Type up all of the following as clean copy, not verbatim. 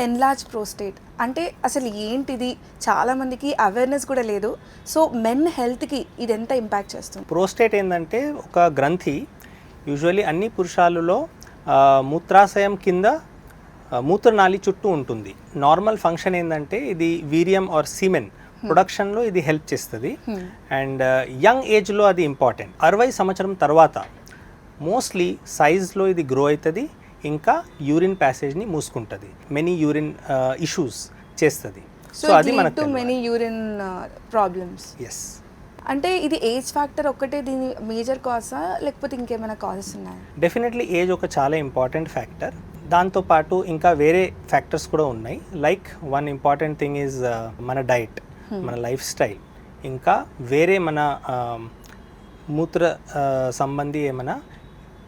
Enlarge prostate అంటే అసలు ఏంటిది? చాలామందికి అవేర్నెస్ కూడా లేదు. సో మెన్ హెల్త్కి ఇది ఎంత ఇంపాక్ట్ చేస్తుంది? ప్రోస్టేట్ ఏంటంటే ఒక గ్రంథి, యూజువల్లీ అన్ని పురుషాలలో మూత్రాశయం కింద మూత్రనాళి చుట్టూ ఉంటుంది. నార్మల్ ఫంక్షన్ ఏంటంటే ఇది వీర్యం ఆర్ సీమెన్ ప్రొడక్షన్లో ఇది హెల్ప్ చేస్తుంది. అండ్ యంగ్ ఏజ్లో అది ఇంపార్టెంట్. 60 సంవత్సరం తర్వాత మోస్ట్లీ సైజ్లో ఇది గ్రో అవుతుంది, ఇంకా యూరిన్ ప్యాసేజ్ని మూసుకుంటుంది, మెనీ యూరిన్ ఇష్యూస్ చేస్తుంది. సో అది మనకు మెనీ యూరిన్ ప్రాబ్లమ్స్. ఎస్. అంటే ఇది ఏజ్ ఫ్యాక్టర్ ఒక్కటే దీని మేజర్ కాజా, లేకపోతే ఇంకేమైనా కాజెస్ ఉన్నాయా? డెఫినెట్లీ ఏజ్ ఒక చాలా ఇంపార్టెంట్ ఫ్యాక్టర్. దాంతోపాటు ఇంకా వేరే ఫ్యాక్టర్స్ కూడా ఉన్నాయి. Like one important thing is మన డైట్, మన లైఫ్ స్టైల్, ఇంకా వేరే మన మూత్ర సంబంధి ఏమైనా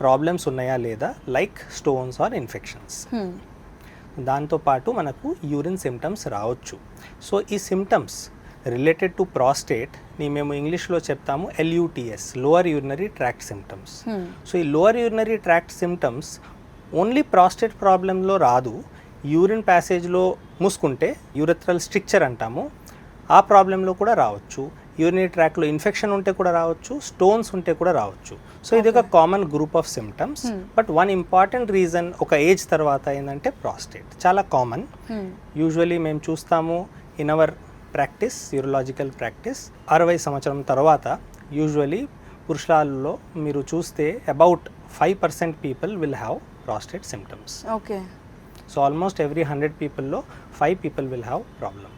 ప్రాబ్లమ్స్ ఉన్నాయా లేదా, లైక్ స్టోన్స్ ఆర్ ఇన్ఫెక్షన్స్. దాంతోపాటు మనకు యూరిన్ సిమ్టమ్స్ రావచ్చు. సో ఈ సిమ్టమ్స్ రిలేటెడ్ టు ప్రాస్టేట్ని మేము ఇంగ్లీష్లో చెప్తాము LUTS, lower urinary tract symptoms. So ఈ lower urinary tract symptoms only prostate ప్రాబ్లంలో రాదు, యూరిన్ ప్యాసేజ్లో మూసుకుంటే యూరెథ్రల్ స్ట్రిక్చర్ అంటాము, ఆ ప్రాబ్లంలో కూడా రావచ్చు. యూరినరీ ట్రాక్లో ఇన్ఫెక్షన్ ఉంటే కూడా రావచ్చు, స్టోన్స్ ఉంటే కూడా రావచ్చు. సో ఇది ఒక common group of symptoms. But one important reason ఒక ఏజ్ తర్వాత ఏంటంటే ప్రాస్టేట్ చాలా కామన్. యూజువల్లీ మేము చూస్తాము in our practice, urological practice, 60 సంవత్సరం తర్వాత యూజువల్లీ పురుషులలో మీరు చూస్తే about 5% people will have prostate symptoms. Okay. So almost every 100 పీపుల్లో 5 people will have problem.